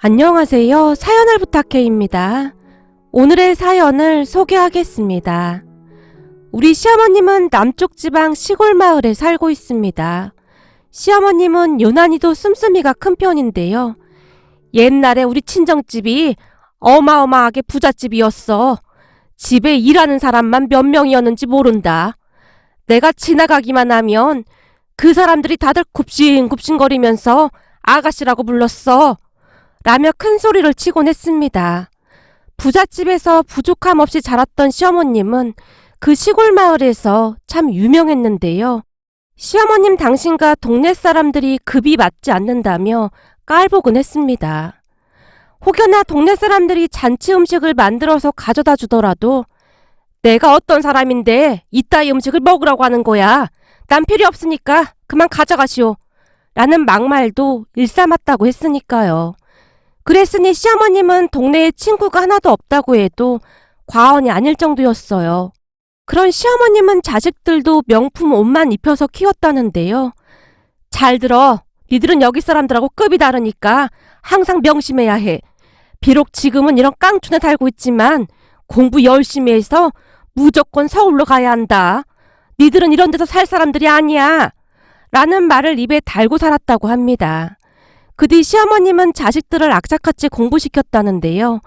안녕하세요. 사연을 부탁해입니다. 오늘의 사연을 소개하겠습니다. 우리 시어머님은 남쪽 지방 시골 마을에 살고 있습니다. 시어머님은 유난히도 씀씀이가 큰 편인데요. 옛날에 우리 친정집이 어마어마하게 부잣집이었어. 집에 일하는 사람만 몇 명이었는지 모른다. 내가 지나가기만 하면 그 사람들이 다들 굽신굽신거리면서 아가씨라고 불렀어. 라며 큰 소리를 치곤 했습니다. 부잣집에서 부족함 없이 자랐던 시어머님은 그 시골 마을에서 참 유명했는데요. 시어머님 당신과 동네 사람들이 급이 맞지 않는다며 깔보곤 했습니다. 혹여나 동네 사람들이 잔치 음식을 만들어서 가져다 주더라도 내가 어떤 사람인데 이따위 음식을 먹으라고 하는 거야. 난 필요 없으니까 그만 가져가시오. 라는 막말도 일삼았다고 했으니까요. 그랬으니 시어머님은 동네에 친구가 하나도 없다고 해도 과언이 아닐 정도였어요. 그런 시어머님은 자식들도 명품 옷만 입혀서 키웠다는데요. 잘 들어. 니들은 여기 사람들하고 급이 다르니까 항상 명심해야 해. 비록 지금은 이런 깡촌에 살고 있지만 공부 열심히 해서 무조건 서울로 가야 한다. 니들은 이런 데서 살 사람들이 아니야. 라는 말을 입에 달고 살았다고 합니다. 그 뒤 시어머님은 자식들을 악착같이 공부시켰다는데요.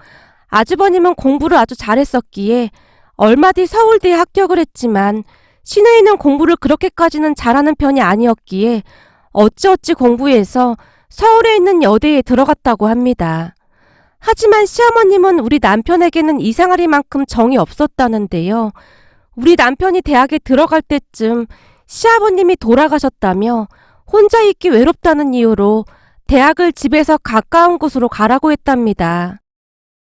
아주버님은 공부를 아주 잘했었기에 얼마 뒤 서울대에 합격을 했지만 시누이는 공부를 그렇게까지는 잘하는 편이 아니었기에 어찌어찌 공부해서 서울에 있는 여대에 들어갔다고 합니다. 하지만 시어머님은 우리 남편에게는 이상하리만큼 정이 없었다는데요. 우리 남편이 대학에 들어갈 때쯤 시아버님이 돌아가셨다며 혼자 있기 외롭다는 이유로 대학을 집에서 가까운 곳으로 가라고 했답니다.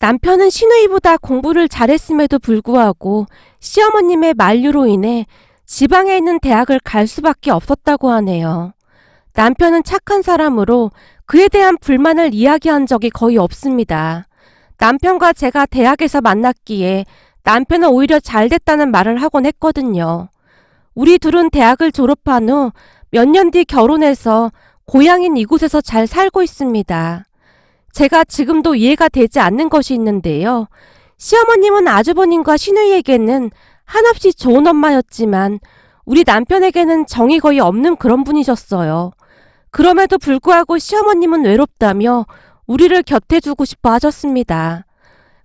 남편은 시누이보다 공부를 잘했음에도 불구하고 시어머님의 만류로 인해 지방에 있는 대학을 갈 수밖에 없었다고 하네요. 남편은 착한 사람으로 그에 대한 불만을 이야기한 적이 거의 없습니다. 남편과 제가 대학에서 만났기에 남편은 오히려 잘 됐다는 말을 하곤 했거든요. 우리 둘은 대학을 졸업한 후 몇 년 뒤 결혼해서 고향인 이곳에서 잘 살고 있습니다. 제가 지금도 이해가 되지 않는 것이 있는데요. 시어머님은 아주버님과 시누이에게는 한없이 좋은 엄마였지만 우리 남편에게는 정이 거의 없는 그런 분이셨어요. 그럼에도 불구하고 시어머님은 외롭다며 우리를 곁에 두고 싶어 하셨습니다.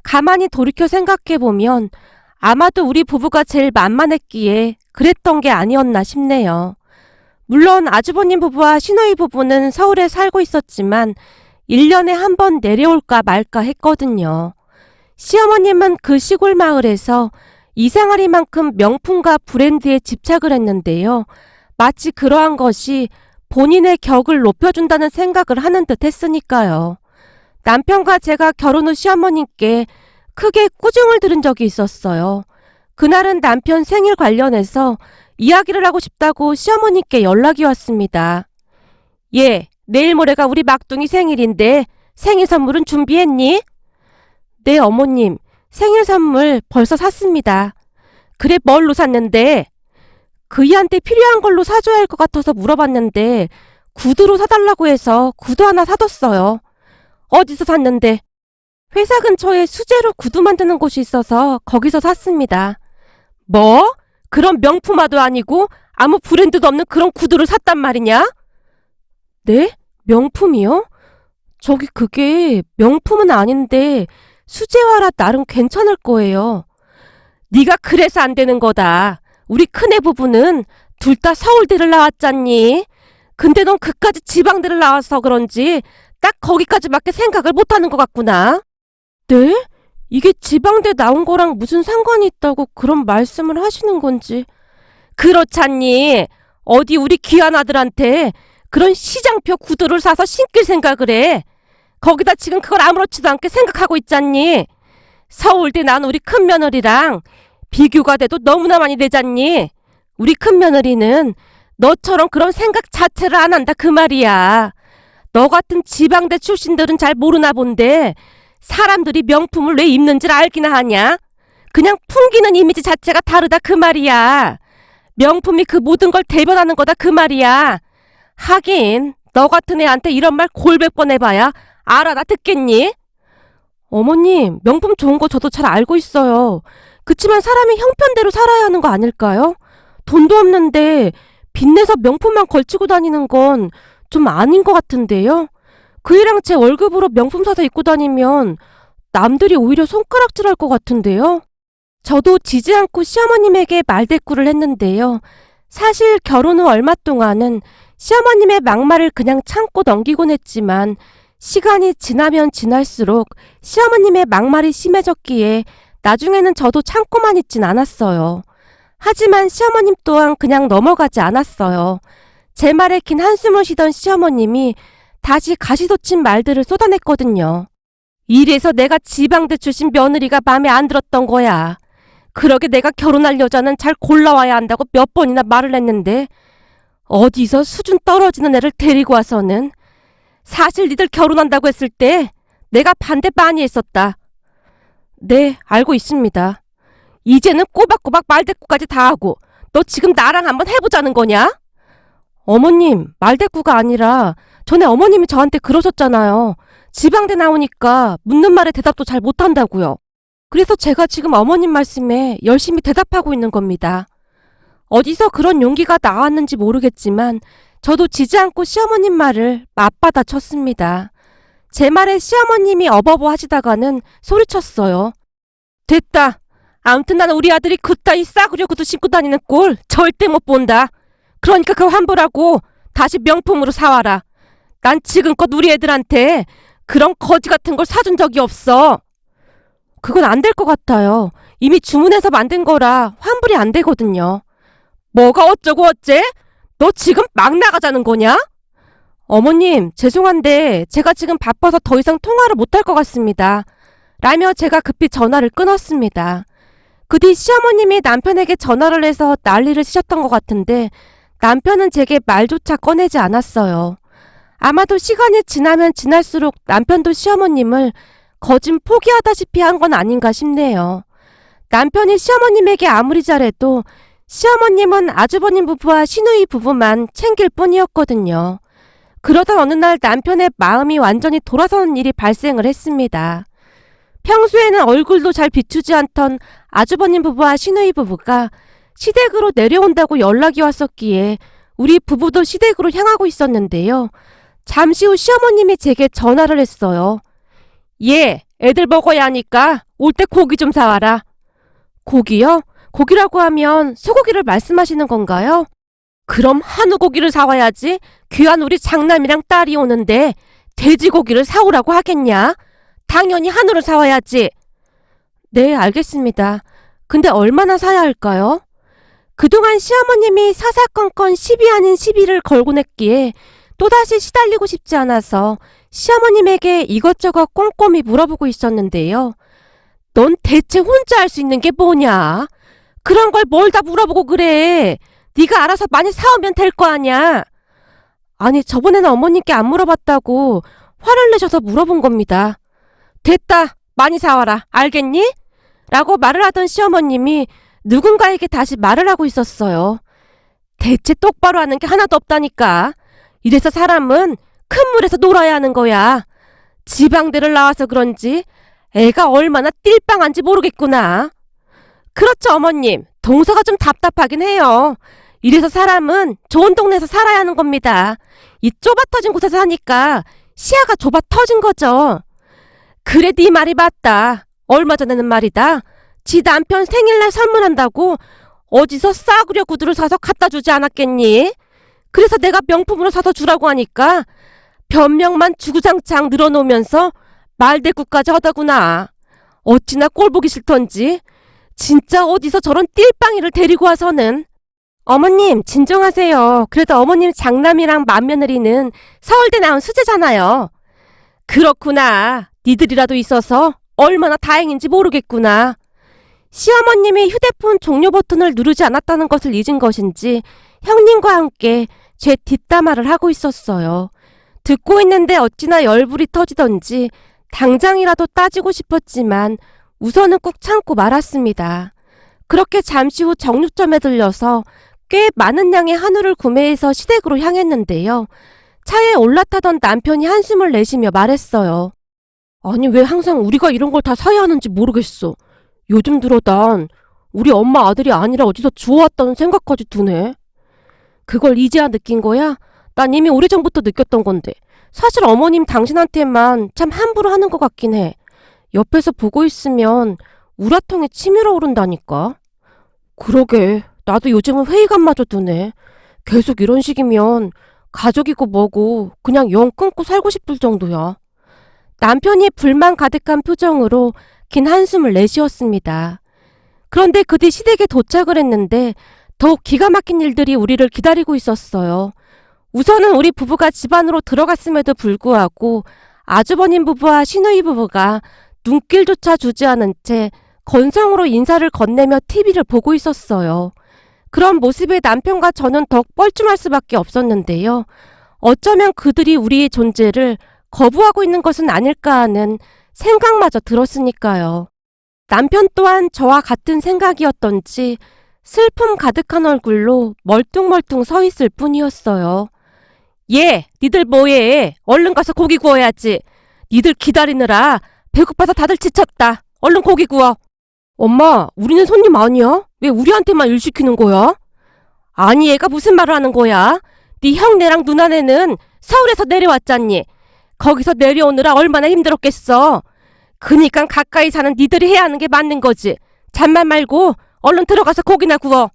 가만히 돌이켜 생각해보면 아마도 우리 부부가 제일 만만했기에 그랬던 게 아니었나 싶네요. 물론 아주버님 부부와 시누이 부부는 서울에 살고 있었지만 1년에 한 번 내려올까 말까 했거든요. 시어머님은 그 시골 마을에서 이생아리만큼 명품과 브랜드에 집착을 했는데요. 마치 그러한 것이 본인의 격을 높여준다는 생각을 하는 듯 했으니까요. 남편과 제가 결혼 후 시어머님께 크게 꾸중을 들은 적이 있었어요. 그날은 남편 생일 관련해서 이야기를 하고 싶다고 시어머니께 연락이 왔습니다. 예, 내일 모레가 우리 막둥이 생일인데 생일 선물은 준비했니? 네, 어머님. 생일 선물 벌써 샀습니다. 그래, 뭘로 샀는데? 그이한테 필요한 걸로 사줘야 할 것 같아서 물어봤는데 구두로 사달라고 해서 구두 하나 사뒀어요. 어디서 샀는데? 회사 근처에 수제로 구두 만드는 곳이 있어서 거기서 샀습니다. 뭐? 그런 명품화도 아니고 아무 브랜드도 없는 그런 구두를 샀단 말이냐? 네? 명품이요? 저기 그게 명품은 아닌데 수제화라 나름 괜찮을 거예요. 네가 그래서 안 되는 거다. 우리 큰애 부부는 둘 다 서울대를 나왔잖니. 근데 넌 그까지 지방대를 나와서 그런지 딱 거기까지밖에 생각을 못하는 것 같구나. 네? 이게 지방대 나온 거랑 무슨 상관이 있다고 그런 말씀을 하시는 건지. 그렇잖니. 어디 우리 귀한 아들한테 그런 시장표 구두를 사서 신길 생각을 해. 거기다 지금 그걸 아무렇지도 않게 생각하고 있잖니. 서울대 난 우리 큰며느리랑 비교가 돼도 너무나 많이 되잖니. 우리 큰며느리는 너처럼 그런 생각 자체를 안 한다 그 말이야. 너 같은 지방대 출신들은 잘 모르나 본데 사람들이 명품을 왜 입는지를 알기나 하냐? 그냥 풍기는 이미지 자체가 다르다 그 말이야. 명품이 그 모든 걸 대변하는 거다 그 말이야. 하긴 너 같은 애한테 이런 말 골백 번 해봐야 알아, 나 듣겠니? 어머님, 명품 좋은 거 저도 잘 알고 있어요. 그치만 사람이 형편대로 살아야 하는 거 아닐까요? 돈도 없는데 빚내서 명품만 걸치고 다니는 건 좀 아닌 것 같은데요? 그 애랑 제 월급으로 명품 사서 입고 다니면 남들이 오히려 손가락질 할 것 같은데요? 저도 지지 않고 시어머님에게 말대꾸를 했는데요. 사실 결혼 후 얼마 동안은 시어머님의 막말을 그냥 참고 넘기곤 했지만 시간이 지나면 지날수록 시어머님의 막말이 심해졌기에 나중에는 저도 참고만 있진 않았어요. 하지만 시어머님 또한 그냥 넘어가지 않았어요. 제 말에 긴 한숨을 쉬던 시어머님이 다시 가시돋친 말들을 쏟아냈거든요. 이래서 내가 지방대 출신 며느리가 마음에 안 들었던 거야. 그러게 내가 결혼할 여자는 잘 골라와야 한다고 몇 번이나 말을 했는데 어디서 수준 떨어지는 애를 데리고 와서는 사실 니들 결혼한다고 했을 때 내가 반대 많이 했었다. 네, 알고 있습니다. 이제는 꼬박꼬박 말대꾸까지 다 하고 너 지금 나랑 한번 해보자는 거냐? 어머님, 말대꾸가 아니라 전에 어머님이 저한테 그러셨잖아요. 지방대 나오니까 묻는 말에 대답도 잘 못한다고요. 그래서 제가 지금 어머님 말씀에 열심히 대답하고 있는 겁니다. 어디서 그런 용기가 나왔는지 모르겠지만 저도 지지 않고 시어머님 말을 맞받아 쳤습니다. 제 말에 시어머님이 어버버 하시다가는 소리쳤어요. 됐다. 아무튼 나는 우리 아들이 그따위 싸구려 구두 신고 다니는 꼴 절대 못 본다. 그러니까 그거 환불하고 다시 명품으로 사와라. 난 지금껏 우리 애들한테 그런 거지 같은 걸 사준 적이 없어. 그건 안 될 것 같아요. 이미 주문해서 만든 거라 환불이 안 되거든요. 뭐가 어쩌고 어째? 너 지금 막 나가자는 거냐? 어머님, 죄송한데 제가 지금 바빠서 더 이상 통화를 못할 것 같습니다. 라며 제가 급히 전화를 끊었습니다. 그 뒤 시어머님이 남편에게 전화를 해서 난리를 치셨던 것 같은데 남편은 제게 말조차 꺼내지 않았어요. 아마도 시간이 지나면 지날수록 남편도 시어머님을 거진 포기하다시피 한 건 아닌가 싶네요. 남편이 시어머님에게 아무리 잘해도 시어머님은 아주버님 부부와 시누이 부부만 챙길 뿐이었거든요. 그러던 어느 날 남편의 마음이 완전히 돌아서는 일이 발생을 했습니다. 평소에는 얼굴도 잘 비추지 않던 아주버님 부부와 시누이 부부가 시댁으로 내려온다고 연락이 왔었기에 우리 부부도 시댁으로 향하고 있었는데요. 잠시 후 시어머님이 제게 전화를 했어요. 예, 애들 먹어야 하니까 올 때 고기 좀 사와라. 고기요? 고기라고 하면 소고기를 말씀하시는 건가요? 그럼 한우 고기를 사와야지. 귀한 우리 장남이랑 딸이 오는데 돼지고기를 사오라고 하겠냐? 당연히 한우를 사와야지. 네, 알겠습니다. 근데 얼마나 사야 할까요? 그동안 시어머님이 사사건건 시비 아닌 시비를 걸곤 했기에 또다시 시달리고 싶지 않아서 시어머님에게 이것저것 꼼꼼히 물어보고 있었는데요. 넌 대체 혼자 할 수 있는 게 뭐냐? 그런 걸 뭘 다 물어보고 그래. 네가 알아서 많이 사오면 될 거 아냐. 아니, 저번에는 어머님께 안 물어봤다고 화를 내셔서 물어본 겁니다. 됐다. 많이 사와라. 알겠니? 라고 말을 하던 시어머님이 누군가에게 다시 말을 하고 있었어요. 대체 똑바로 하는 게 하나도 없다니까. 이래서 사람은 큰 물에서 놀아야 하는 거야. 지방대를 나와서 그런지 애가 얼마나 띨빵한지 모르겠구나. 그렇죠, 어머님. 동서가 좀 답답하긴 해요. 이래서 사람은 좋은 동네에서 살아야 하는 겁니다. 이 좁아 터진 곳에서 사니까 시야가 좁아 터진 거죠. 그래, 네 말이 맞다. 얼마 전에는 말이다. 지 남편 생일날 선물한다고 어디서 싸구려 구두를 사서 갖다 주지 않았겠니? 그래서 내가 명품으로 사서 주라고 하니까 변명만 주구장창 늘어놓으면서 말대꾸까지 하더구나. 어찌나 꼴보기 싫던지. 진짜 어디서 저런 띨빵이를 데리고 와서는. 어머님, 진정하세요. 그래도 어머님 장남이랑 맏며느리는 서울대 나온 수재잖아요. 그렇구나. 니들이라도 있어서 얼마나 다행인지 모르겠구나. 시어머님이 휴대폰 종료 버튼을 누르지 않았다는 것을 잊은 것인지 형님과 함께 제 뒷담화를 하고 있었어요. 듣고 있는데 어찌나 열불이 터지던지 당장이라도 따지고 싶었지만 우선은 꾹 참고 말았습니다. 그렇게 잠시 후 정육점에 들려서 꽤 많은 양의 한우를 구매해서 시댁으로 향했는데요. 차에 올라타던 남편이 한숨을 내쉬며 말했어요. 아니, 왜 항상 우리가 이런 걸 다 사야 하는지 모르겠어. 요즘 들어 난 우리 엄마 아들이 아니라 어디서 주워왔다는 생각까지 드네. 그걸 이제야 느낀 거야? 난 이미 오래전부터 느꼈던 건데. 사실 어머님 당신한테만 참 함부로 하는 것 같긴 해. 옆에서 보고 있으면 우라통에 치밀어 오른다니까. 그러게, 나도 요즘은 회의감마저 드네. 계속 이런 식이면 가족이고 뭐고 그냥 영 끊고 살고 싶을 정도야. 남편이 불만 가득한 표정으로 긴 한숨을 내쉬었습니다. 그런데 그 뒤 시댁에 도착을 했는데 더욱 기가 막힌 일들이 우리를 기다리고 있었어요. 우선은 우리 부부가 집 안으로 들어갔음에도 불구하고 아주버님 부부와 시누이 부부가 눈길조차 주지 않은 채 건성으로 인사를 건네며 TV를 보고 있었어요. 그런 모습에 남편과 저는 더욱 뻘쭘할 수밖에 없었는데요. 어쩌면 그들이 우리의 존재를 거부하고 있는 것은 아닐까 하는 생각마저 들었으니까요. 남편 또한 저와 같은 생각이었던지 슬픔 가득한 얼굴로 멀뚱멀뚱 서 있을 뿐이었어요. 얘, 니들 뭐해? 얼른 가서 고기 구워야지. 니들 기다리느라 배고파서 다들 지쳤다. 얼른 고기 구워. 엄마, 우리는 손님 아니야? 왜 우리한테만 일 시키는 거야? 아니, 얘가 무슨 말을 하는 거야? 네 형네랑 누나네는 서울에서 내려왔잖니. 거기서 내려오느라 얼마나 힘들었겠어. 그니까 가까이 사는 니들이 해야 하는 게 맞는 거지. 잠만 말고 얼른 들어가서 고기나 구워.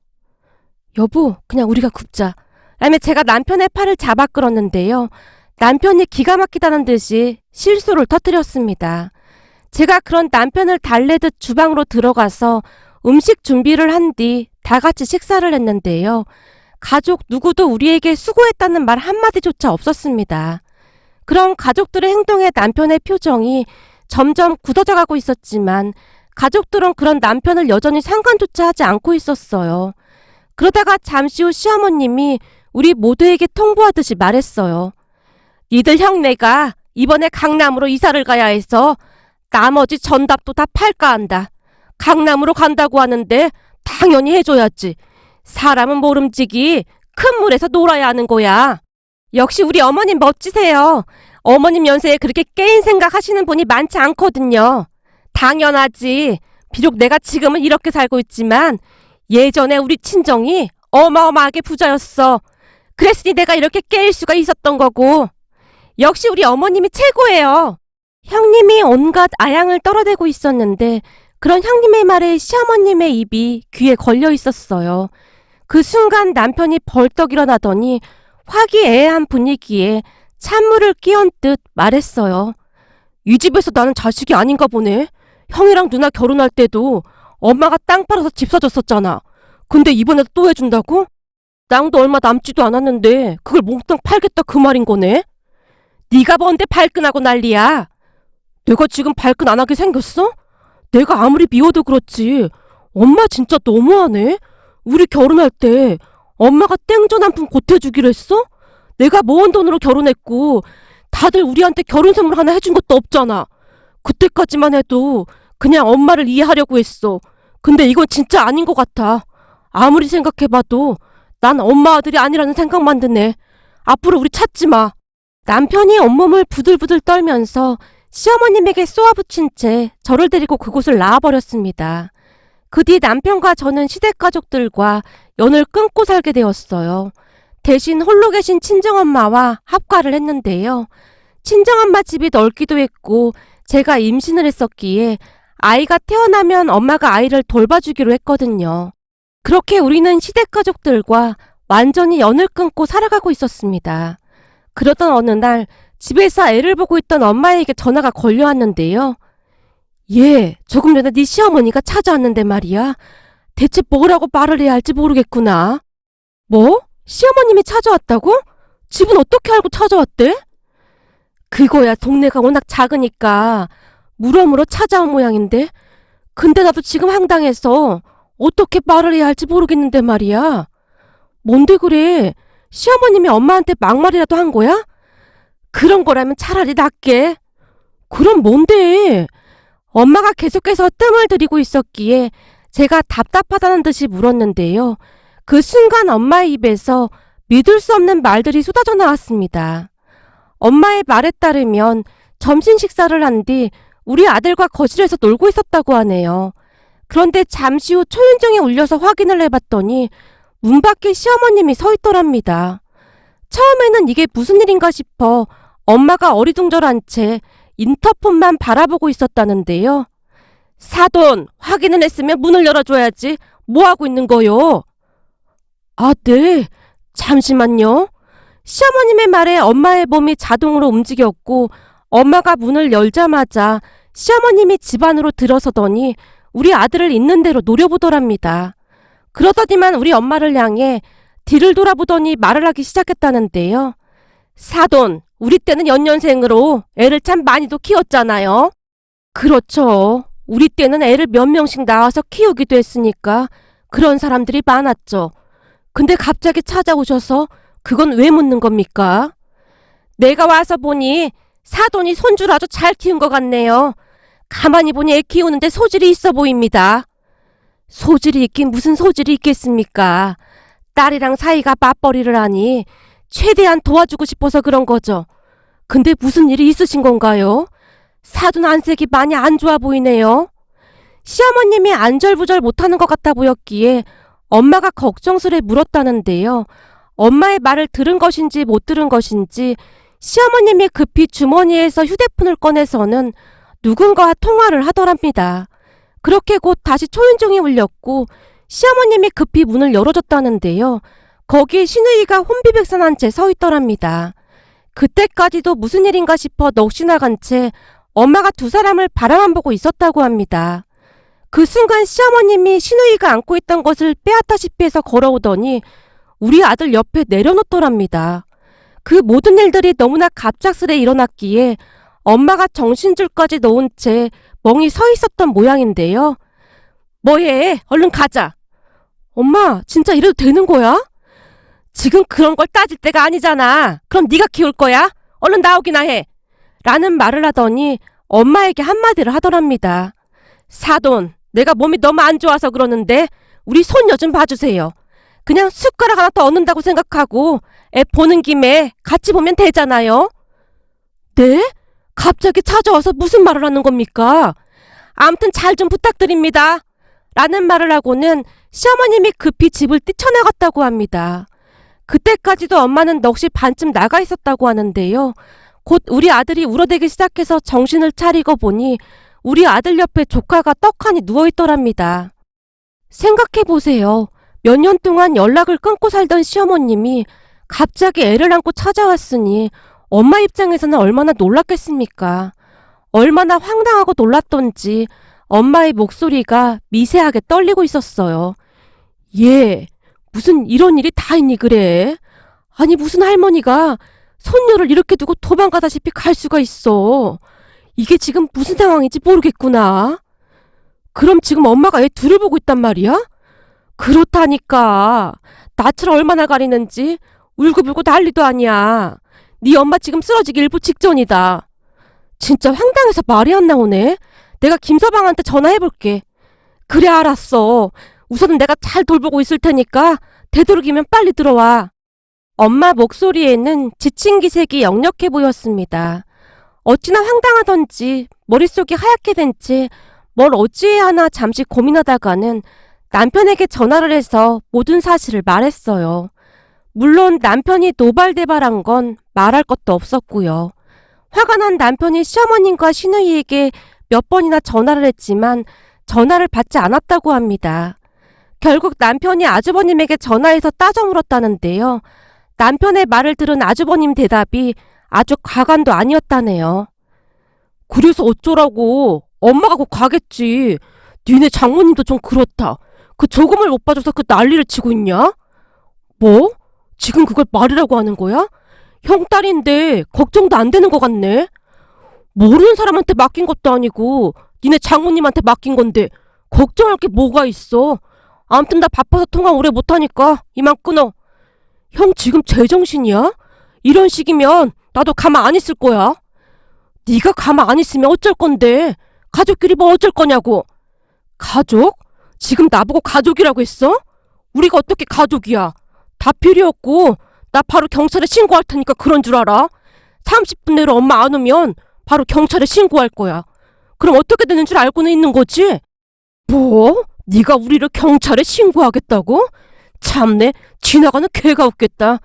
여보, 그냥 우리가 굽자. 라며 제가 남편의 팔을 잡아 끌었는데요. 남편이 기가 막히다는 듯이 실수를 터뜨렸습니다. 제가 그런 남편을 달래듯 주방으로 들어가서 음식 준비를 한 뒤 다 같이 식사를 했는데요. 가족 누구도 우리에게 수고했다는 말 한마디조차 없었습니다. 그런 가족들의 행동에 남편의 표정이 점점 굳어져 가고 있었지만 가족들은 그런 남편을 여전히 상관조차 하지 않고 있었어요. 그러다가 잠시 후 시어머님이 우리 모두에게 통보하듯이 말했어요. 니들 형네가 이번에 강남으로 이사를 가야 해서 나머지 전답도 다 팔까 한다. 강남으로 간다고 하는데 당연히 해줘야지. 사람은 모름지기 큰 물에서 놀아야 하는 거야. 역시 우리 어머님 멋지세요. 어머님 연세에 그렇게 깨인 생각 하시는 분이 많지 않거든요. 당연하지. 비록 내가 지금은 이렇게 살고 있지만 예전에 우리 친정이 어마어마하게 부자였어. 그랬으니 내가 이렇게 깨일 수가 있었던 거고. 역시 우리 어머님이 최고예요. 형님이 온갖 아양을 떨어대고 있었는데 그런 형님의 말에 시어머님의 입이 귀에 걸려 있었어요. 그 순간 남편이 벌떡 일어나더니 화기애애한 분위기에 찬물을 끼얹 듯 말했어요. 이 집에서 나는 자식이 아닌가 보네. 형이랑 누나 결혼할 때도 엄마가 땅 팔아서 집 사줬었잖아. 근데 이번에도 또 해준다고? 땅도 얼마 남지도 않았는데 그걸 몽땅 팔겠다 그 말인 거네? 네가 뭔데 발끈하고 난리야. 내가 지금 발끈 안 하게 생겼어? 내가 아무리 미워도 그렇지 엄마 진짜 너무하네. 우리 결혼할 때 엄마가 땡전 한 푼 보태주기로 했어? 내가 모은 돈으로 결혼했고 다들 우리한테 결혼 선물 하나 해준 것도 없잖아. 그때까지만 해도 그냥 엄마를 이해하려고 했어. 근데 이건 진짜 아닌 것 같아. 아무리 생각해봐도 난 엄마 아들이 아니라는 생각만 드네. 앞으로 우리 찾지 마. 남편이 온몸을 부들부들 떨면서 시어머님에게 쏘아붙인 채 저를 데리고 그곳을 나와버렸습니다. 그 뒤 남편과 저는 시댁 가족들과 연을 끊고 살게 되었어요. 대신 홀로 계신 친정엄마와 합가를 했는데요. 친정엄마 집이 넓기도 했고 제가 임신을 했었기에 아이가 태어나면 엄마가 아이를 돌봐주기로 했거든요. 그렇게 우리는 시댁 가족들과 완전히 연을 끊고 살아가고 있었습니다. 그러던 어느 날 집에서 애를 보고 있던 엄마에게 전화가 걸려왔는데요. 얘, 조금 전에 네 시어머니가 찾아왔는데 말이야. 대체 뭐라고 말을 해야 할지 모르겠구나. 뭐? 시어머님이 찾아왔다고? 집은 어떻게 알고 찾아왔대? 그거야, 동네가 워낙 작으니까 물어물어 찾아온 모양인데. 근데 나도 지금 황당해서 어떻게 말을 해야 할지 모르겠는데 말이야. 뭔데 그래? 시어머님이 엄마한테 막말이라도 한 거야? 그런 거라면 차라리 낫게. 그럼 뭔데? 엄마가 계속해서 뜸을 들이고 있었기에 제가 답답하다는 듯이 물었는데요. 그 순간 엄마의 입에서 믿을 수 없는 말들이 쏟아져 나왔습니다. 엄마의 말에 따르면 점심 식사를 한 뒤 우리 아들과 거실에서 놀고 있었다고 하네요. 그런데 잠시 후 초인종이 울려서 확인을 해봤더니 문 밖에 시어머님이 서 있더랍니다. 처음에는 이게 무슨 일인가 싶어 엄마가 어리둥절한 채 인터폰만 바라보고 있었다는데요. 사돈, 확인을 했으면 문을 열어줘야지. 뭐 하고 있는 거요? 아, 네. 잠시만요. 시어머님의 말에 엄마의 몸이 자동으로 움직였고 엄마가 문을 열자마자 시어머님이 집 안으로 들어서더니 우리 아들을 있는 대로 노려보더랍니다. 그러더니만 우리 엄마를 향해 뒤를 돌아보더니 말을 하기 시작했다는데요. 사돈, 우리 때는 연년생으로 애를 참 많이도 키웠잖아요. 그렇죠. 우리 때는 애를 몇 명씩 낳아서 키우기도 했으니까 그런 사람들이 많았죠. 근데 갑자기 찾아오셔서 그건 왜 묻는 겁니까? 내가 와서 보니 사돈이 손주를 아주 잘 키운 것 같네요. 가만히 보니 애 키우는데 소질이 있어 보입니다. 소질이 있긴 무슨 소질이 있겠습니까? 딸이랑 사이가 맞벌이를 하니 최대한 도와주고 싶어서 그런 거죠. 근데 무슨 일이 있으신 건가요? 사돈 안색이 많이 안 좋아 보이네요. 시어머님이 안절부절 못하는 것 같아 보였기에 엄마가 걱정스레 물었다는데요. 엄마의 말을 들은 것인지 못 들은 것인지 시어머님이 급히 주머니에서 휴대폰을 꺼내서는 누군가와 통화를 하더랍니다. 그렇게 곧 다시 초인종이 울렸고 시어머님이 급히 문을 열어줬다는데요. 거기에 시누이가 혼비백산한 채 서 있더랍니다. 그때까지도 무슨 일인가 싶어 넋이 나간 채 엄마가 두 사람을 바라만 보고 있었다고 합니다. 그 순간 시어머님이 시누이가 안고 있던 것을 빼앗다시피 해서 걸어오더니 우리 아들 옆에 내려놓더랍니다. 그 모든 일들이 너무나 갑작스레 일어났기에 엄마가 정신줄까지 놓은 채 멍이 서 있었던 모양인데요. 뭐해? 얼른 가자. 엄마, 진짜 이래도 되는 거야? 지금 그런 걸 따질 때가 아니잖아. 그럼 네가 키울 거야? 얼른 나오기나 해. 라는 말을 하더니 엄마에게 한마디를 하더랍니다. 사돈, 내가 몸이 너무 안 좋아서 그러는데 우리 손녀 좀 봐주세요. 그냥 숟가락 하나 더 얻는다고 생각하고 애 보는 김에 같이 보면 되잖아요. 네? 갑자기 찾아와서 무슨 말을 하는 겁니까? 아무튼 잘 좀 부탁드립니다. 라는 말을 하고는 시어머님이 급히 집을 뛰쳐나갔다고 합니다. 그때까지도 엄마는 넋이 반쯤 나가 있었다고 하는데요. 곧 우리 아들이 울어대기 시작해서 정신을 차리고 보니 우리 아들 옆에 조카가 떡하니 누워있더랍니다. 생각해보세요. 몇 년 동안 연락을 끊고 살던 시어머님이 갑자기 애를 안고 찾아왔으니 엄마 입장에서는 얼마나 놀랐겠습니까? 얼마나 황당하고 놀랐던지 엄마의 목소리가 미세하게 떨리고 있었어요. 얘, 무슨 이런 일이 다 있니 그래? 아니 무슨 할머니가 손녀를 이렇게 두고 도망가다시피 갈 수가 있어. 이게 지금 무슨 상황인지 모르겠구나. 그럼 지금 엄마가 애 둘을 보고 있단 말이야? 그렇다니까. 낯을 얼마나 가리는지 울고불고 난리도 아니야. 네 엄마 지금 쓰러지기 일부 직전이다. 진짜 황당해서 말이 안 나오네. 내가 김서방한테 전화해볼게. 그래 알았어. 우선은 내가 잘 돌보고 있을 테니까 되도록이면 빨리 들어와. 엄마 목소리에는 지친 기색이 역력해 보였습니다. 어찌나 황당하던지 머릿속이 하얗게 된 채 뭘 어찌해야 하나 잠시 고민하다가는 남편에게 전화를 해서 모든 사실을 말했어요. 물론 남편이 노발대발한 건 말할 것도 없었고요. 화가 난 남편이 시어머님과 시누이에게 몇 번이나 전화를 했지만 전화를 받지 않았다고 합니다. 결국 남편이 아주버님에게 전화해서 따져 물었다는데요. 남편의 말을 들은 아주버님 대답이 아주 과간도 아니었다네요. 그래서 어쩌라고. 엄마가 곧 가겠지. 니네 장모님도 좀 그렇다. 그 조금을 못 봐줘서 그 난리를 치고 있냐? 뭐? 지금 그걸 말이라고 하는 거야? 형 딸인데 걱정도 안 되는 것 같네. 모르는 사람한테 맡긴 것도 아니고 니네 장모님한테 맡긴 건데 걱정할 게 뭐가 있어. 아무튼 나 바빠서 통화 오래 못하니까 이만 끊어. 형 지금 제정신이야? 이런 식이면 나도 가만 안 있을 거야. 네가 가만 안 있으면 어쩔 건데. 가족끼리 뭐 어쩔 거냐고. 가족? 지금 나보고 가족이라고 했어? 우리가 어떻게 가족이야. 다 필요 없고 나 바로 경찰에 신고할 테니까 그런 줄 알아. 30분 내로 엄마 안 오면 바로 경찰에 신고할 거야. 그럼 어떻게 되는 줄 알고는 있는 거지? 뭐? 네가 우리를 경찰에 신고하겠다고? 참내, 지나가는 개가 웃겠다.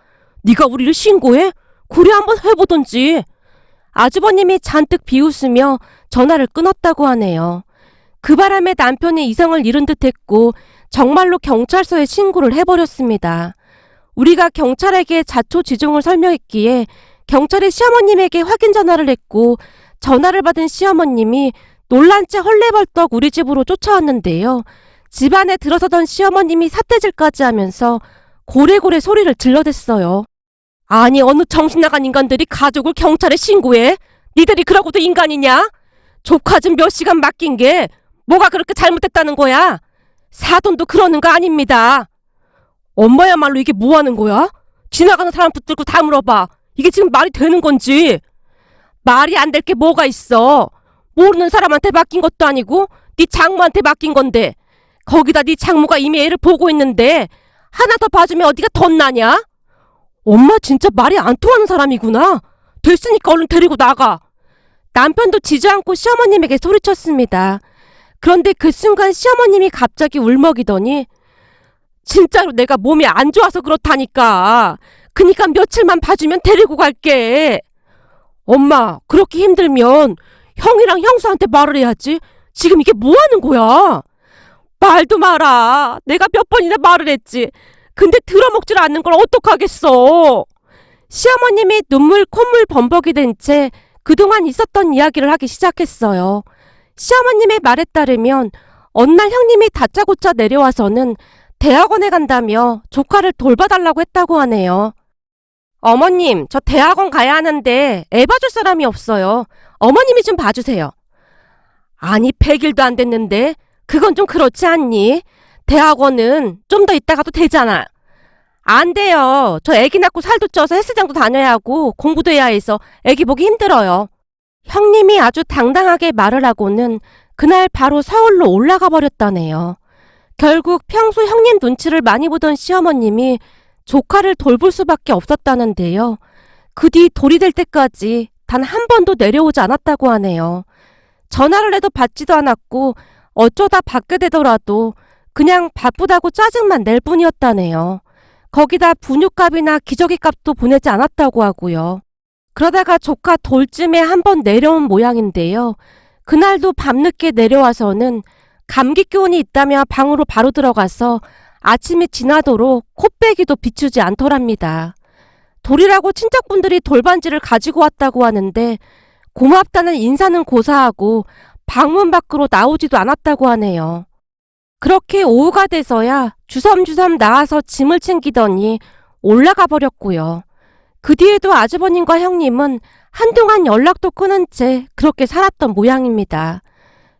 네가 우리를 신고해? 고려 한번 해보던지. 아주버님이 잔뜩 비웃으며 전화를 끊었다고 하네요. 그 바람에 남편이 이성을 잃은 듯했고 정말로 경찰서에 신고를 해버렸습니다. 우리가 경찰에게 자초지종을 설명했기에 경찰이 시어머님에게 확인 전화를 했고 전화를 받은 시어머님이 놀란 채 헐레벌떡 우리 집으로 쫓아왔는데요. 집안에 들어서던 시어머님이 삿대질까지 하면서 고래고래 소리를 질러댔어요. 아니 어느 정신나간 인간들이 가족을 경찰에 신고해? 니들이 그러고도 인간이냐? 조카 좀 몇 시간 맡긴 게 뭐가 그렇게 잘못됐다는 거야? 사돈도 그러는 거 아닙니다. 엄마야말로 이게 뭐 하는 거야? 지나가는 사람 붙들고 다 물어봐. 이게 지금 말이 되는 건지. 말이 안 될 게 뭐가 있어. 모르는 사람한테 맡긴 것도 아니고 네 장모한테 맡긴 건데 거기다 네 장모가 이미 애를 보고 있는데 하나 더 봐주면 어디가 덧나냐? 엄마 진짜 말이 안 통하는 사람이구나. 됐으니까 얼른 데리고 나가. 남편도 지지 않고 시어머님에게 소리쳤습니다. 그런데 그 순간 시어머님이 갑자기 울먹이더니 진짜로 내가 몸이 안 좋아서 그렇다니까. 그니까 며칠만 봐주면 데리고 갈게. 엄마 그렇게 힘들면 형이랑 형수한테 말을 해야지. 지금 이게 뭐 하는 거야? 말도 마라. 내가 몇 번이나 말을 했지. 근데 들어먹질 않는 걸 어떡하겠어. 시어머님이 눈물 콧물 범벅이 된 채 그동안 있었던 이야기를 하기 시작했어요. 시어머님의 말에 따르면 어느 날 형님이 다짜고짜 내려와서는 대학원에 간다며 조카를 돌봐달라고 했다고 하네요. 어머님, 저 대학원 가야 하는데 애 봐줄 사람이 없어요. 어머님이 좀 봐주세요. 아니 100일도 안 됐는데 그건 좀 그렇지 않니? 대학원은 좀 더 있다 가도 되잖아. 안 돼요. 저 애기 낳고 살도 쪄서 헬스장도 다녀야 하고 공부도 해야 해서 애기 보기 힘들어요. 형님이 아주 당당하게 말을 하고는 그날 바로 서울로 올라가 버렸다네요. 결국 평소 형님 눈치를 많이 보던 시어머님이 조카를 돌볼 수밖에 없었다는데요. 그 뒤 돌이 될 때까지 단 한 번도 내려오지 않았다고 하네요. 전화를 해도 받지도 않았고 어쩌다 받게 되더라도 그냥 바쁘다고 짜증만 낼 뿐이었다네요. 거기다 분유값이나 기저귀 값도 보내지 않았다고 하고요. 그러다가 조카 돌쯤에 한 번 내려온 모양인데요. 그날도 밤늦게 내려와서는 감기 기운이 있다며 방으로 바로 들어가서 아침이 지나도록 코빼기도 비추지 않더랍니다. 돌이라고 친척분들이 돌반지를 가지고 왔다고 하는데 고맙다는 인사는 고사하고 방문 밖으로 나오지도 않았다고 하네요. 그렇게 오후가 돼서야 주섬주섬 나와서 짐을 챙기더니 올라가 버렸고요. 그 뒤에도 아주버님과 형님은 한동안 연락도 끊은 채 그렇게 살았던 모양입니다.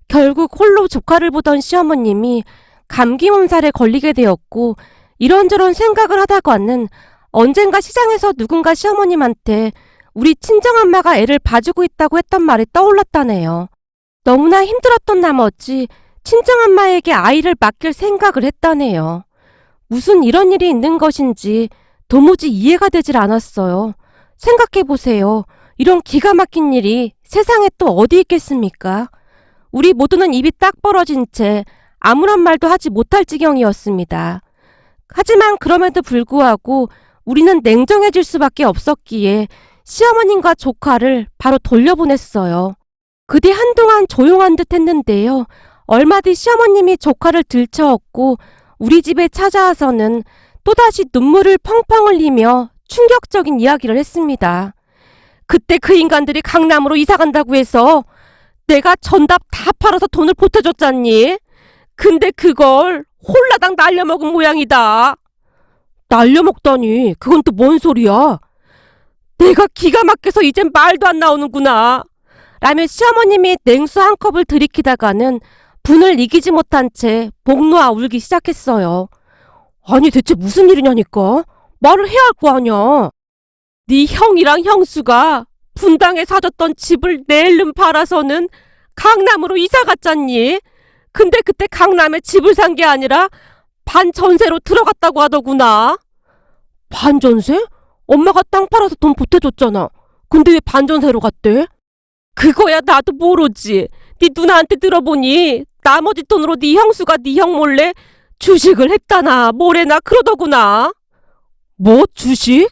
결국 홀로 조카를 보던 시어머님이 감기 몸살에 걸리게 되었고 이런저런 생각을 하다가는 언젠가 시장에서 누군가 시어머님한테 우리 친정엄마가 애를 봐주고 있다고 했던 말이 떠올랐다네요. 너무나 힘들었던 나머지 친정엄마에게 아이를 맡길 생각을 했다네요. 무슨 이런 일이 있는 것인지 도무지 이해가 되질 않았어요. 생각해보세요. 이런 기가 막힌 일이 세상에 또 어디 있겠습니까? 우리 모두는 입이 딱 벌어진 채 아무런 말도 하지 못할 지경이었습니다. 하지만 그럼에도 불구하고 우리는 냉정해질 수밖에 없었기에 시어머님과 조카를 바로 돌려보냈어요. 그 뒤 한동안 조용한 듯 했는데요. 얼마 뒤 시어머님이 조카를 들쳐업고 우리 집에 찾아와서는 또다시 눈물을 펑펑 흘리며 충격적인 이야기를 했습니다. 그때 그 인간들이 강남으로 이사간다고 해서 내가 전답 다 팔아서 돈을 보태줬잖니. 근데 그걸 홀라당 날려먹은 모양이다. 날려먹다니 그건 또 뭔 소리야. 내가 기가 막혀서 이젠 말도 안 나오는구나. 라며 시어머님이 냉수 한 컵을 들이키다가는 분을 이기지 못한 채 목 놓아 울기 시작했어요. 아니 대체 무슨 일이냐니까. 말을 해야 할 거 아냐. 네 형이랑 형수가 분당에 사줬던 집을 내일름 팔아서는 강남으로 이사 갔잖니. 근데 그때 강남에 집을 산 게 아니라 반전세로 들어갔다고 하더구나. 반전세? 엄마가 땅 팔아서 돈 보태줬잖아. 근데 왜 반전세로 갔대? 그거야 나도 모르지. 네 누나한테 들어보니 나머지 돈으로 네 형수가 네 형 몰래 주식을 했다나 뭐래나 그러더구나. 뭐 주식?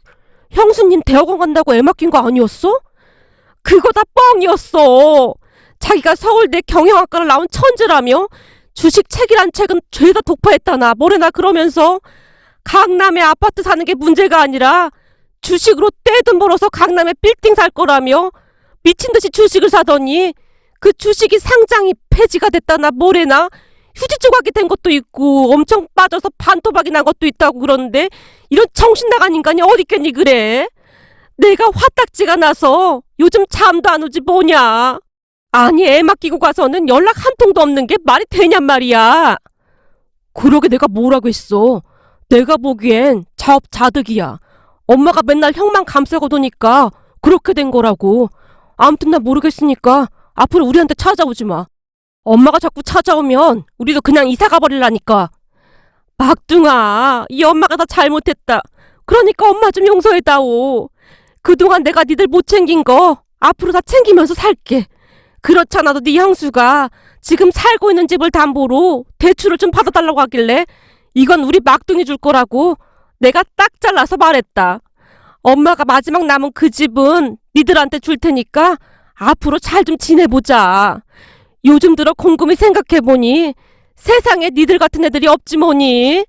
형수님 대학원 간다고 애 맡긴 거 아니었어? 그거 다 뻥이었어. 자기가 서울대 경영학과를 나온 천재라며 주식 책이란 책은 죄다 독파했다나 뭐래나 그러면서 강남에 아파트 사는 게 문제가 아니라 주식으로 떼돈 벌어서 강남에 빌딩 살 거라며 미친 듯이 주식을 사더니 그 주식이 상장이 폐지가 됐다나 뭐래나 휴지 조각이 된 것도 있고 엄청 빠져서 반토막이 난 것도 있다고 그러는데 이런 정신 나간 인간이 어디 있겠니 그래? 내가 화딱지가 나서 요즘 잠도 안 오지 뭐냐. 아니 애 맡기고 가서는 연락 한 통도 없는 게 말이 되냔 말이야. 그러게 내가 뭐라고 했어. 내가 보기엔 자업자득이야. 엄마가 맨날 형만 감싸고 도니까 그렇게 된 거라고. 아무튼 나 모르겠으니까 앞으로 우리한테 찾아오지 마. 엄마가 자꾸 찾아오면 우리도 그냥 이사 가버리라니까. 막둥아, 이 엄마가 다 잘못했다. 그러니까 엄마 좀 용서해다오. 그동안 내가 니들 못 챙긴 거 앞으로 다 챙기면서 살게. 그렇잖아도 네 형수가 지금 살고 있는 집을 담보로 대출을 좀 받아달라고 하길래 이건 우리 막둥이 줄 거라고 내가 딱 잘라서 말했다. 엄마가 마지막 남은 그 집은 니들한테 줄 테니까 앞으로 잘 좀 지내보자. 요즘 들어 곰곰이 생각해보니 세상에 니들 같은 애들이 없지 뭐니.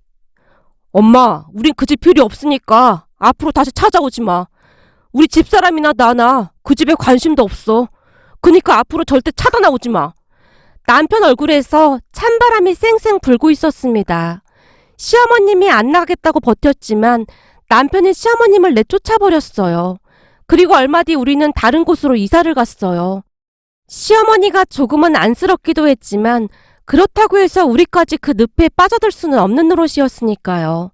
엄마, 우린 그 집 필요 없으니까 앞으로 다시 찾아오지 마. 우리 집사람이나 나나 그 집에 관심도 없어. 그니까 앞으로 절대 찾아나오지 마. 남편 얼굴에서 찬바람이 쌩쌩 불고 있었습니다. 시어머님이 안 나가겠다고 버텼지만 남편이 시어머님을 내쫓아버렸어요. 그리고 얼마 뒤 우리는 다른 곳으로 이사를 갔어요. 시어머니가 조금은 안쓰럽기도 했지만 그렇다고 해서 우리까지 그 늪에 빠져들 수는 없는 노릇이었으니까요.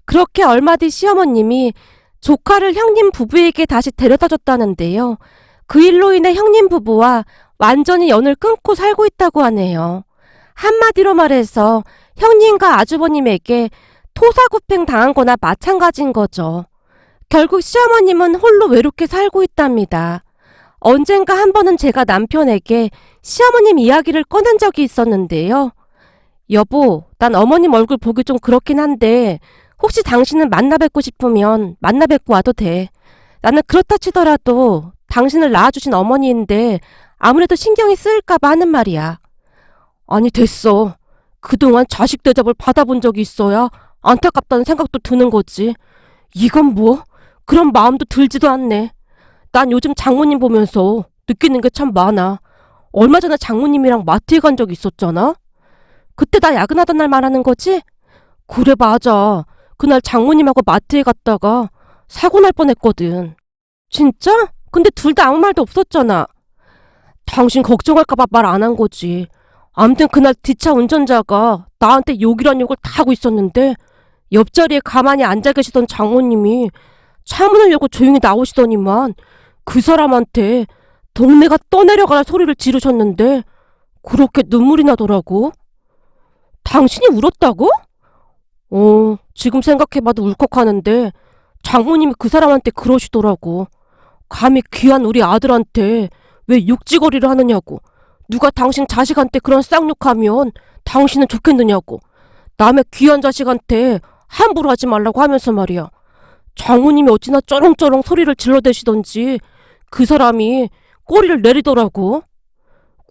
그렇게 얼마 뒤 시어머님이 조카를 형님 부부에게 다시 데려다 줬다는데요. 그 일로 인해 형님 부부와 완전히 연을 끊고 살고 있다고 하네요. 한마디로 말해서 형님과 아주버님에게 토사구팽 당한 거나 마찬가지인 거죠. 결국 시어머님은 홀로 외롭게 살고 있답니다. 언젠가 한 번은 제가 남편에게 시어머님 이야기를 꺼낸 적이 있었는데요. 여보, 난 어머님 얼굴 보기 좀 그렇긴 한데 혹시 당신은 만나 뵙고 싶으면 만나 뵙고 와도 돼. 나는 그렇다 치더라도 당신을 낳아주신 어머니인데 아무래도 신경이 쓰일까봐 하는 말이야. 아니 됐어. 그동안 자식 대접을 받아본 적이 있어야 안타깝다는 생각도 드는 거지. 이건 뭐? 그런 마음도 들지도 않네. 난 요즘 장모님 보면서 느끼는 게 참 많아. 얼마 전에 장모님이랑 마트에 간 적이 있었잖아? 그때 나 야근하던 날 말하는 거지? 그래 맞아. 그날 장모님하고 마트에 갔다가 사고 날 뻔했거든. 진짜? 근데 둘 다 아무 말도 없었잖아. 당신 걱정할까봐 말 안 한 거지. 아무튼 그날 뒷차 운전자가 나한테 욕이란 욕을 다 하고 있었는데 옆자리에 가만히 앉아 계시던 장모님이 차문을 열고 조용히 나오시더니만 그 사람한테 동네가 떠내려가라 소리를 지르셨는데 그렇게 눈물이 나더라고. 당신이 울었다고? 지금 생각해봐도 울컥하는데 장모님이 그 사람한테 그러시더라고. 감히 귀한 우리 아들한테 왜 육지거리를 하느냐고. 누가 당신 자식한테 그런 쌍욕하면 당신은 좋겠느냐고. 남의 귀한 자식한테 함부로 하지 말라고 하면서 말이야. 장모님이 어찌나 쩌렁쩌렁 소리를 질러대시던지 그 사람이 꼬리를 내리더라고.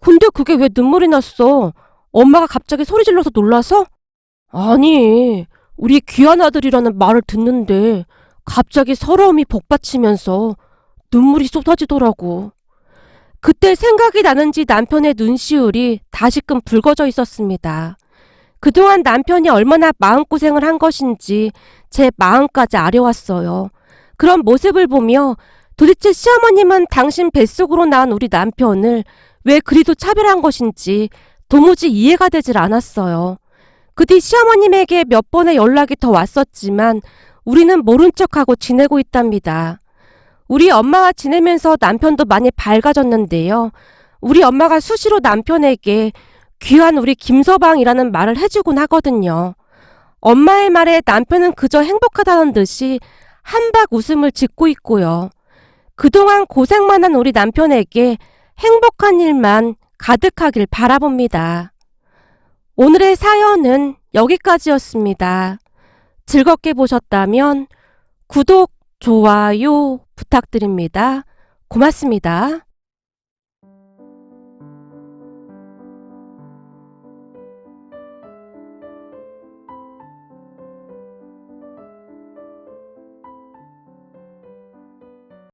근데 그게 왜 눈물이 났어? 엄마가 갑자기 소리 질러서 놀라서? 아니, 우리 귀한 아들이라는 말을 듣는데 갑자기 서러움이 복받치면서 눈물이 쏟아지더라고. 그때 생각이 나는지 남편의 눈시울이 다시금 붉어져 있었습니다. 그동안 남편이 얼마나 마음고생을 한 것인지 제 마음까지 아려왔어요. 그런 모습을 보며 도대체 시어머님은 당신 뱃속으로 낳은 우리 남편을 왜 그리도 차별한 것인지 도무지 이해가 되질 않았어요. 그 뒤 시어머님에게 몇 번의 연락이 더 왔었지만 우리는 모른 척하고 지내고 있답니다. 우리 엄마와 지내면서 남편도 많이 밝아졌는데요. 우리 엄마가 수시로 남편에게 귀한 우리 김서방이라는 말을 해주곤 하거든요. 엄마의 말에 남편은 그저 행복하다는 듯이 한박 웃음을 짓고 있고요. 그동안 고생만 한 우리 남편에게 행복한 일만 가득하길 바라봅니다. 오늘의 사연은 여기까지였습니다. 즐겁게 보셨다면 구독, 좋아요 부탁드립니다. 고맙습니다.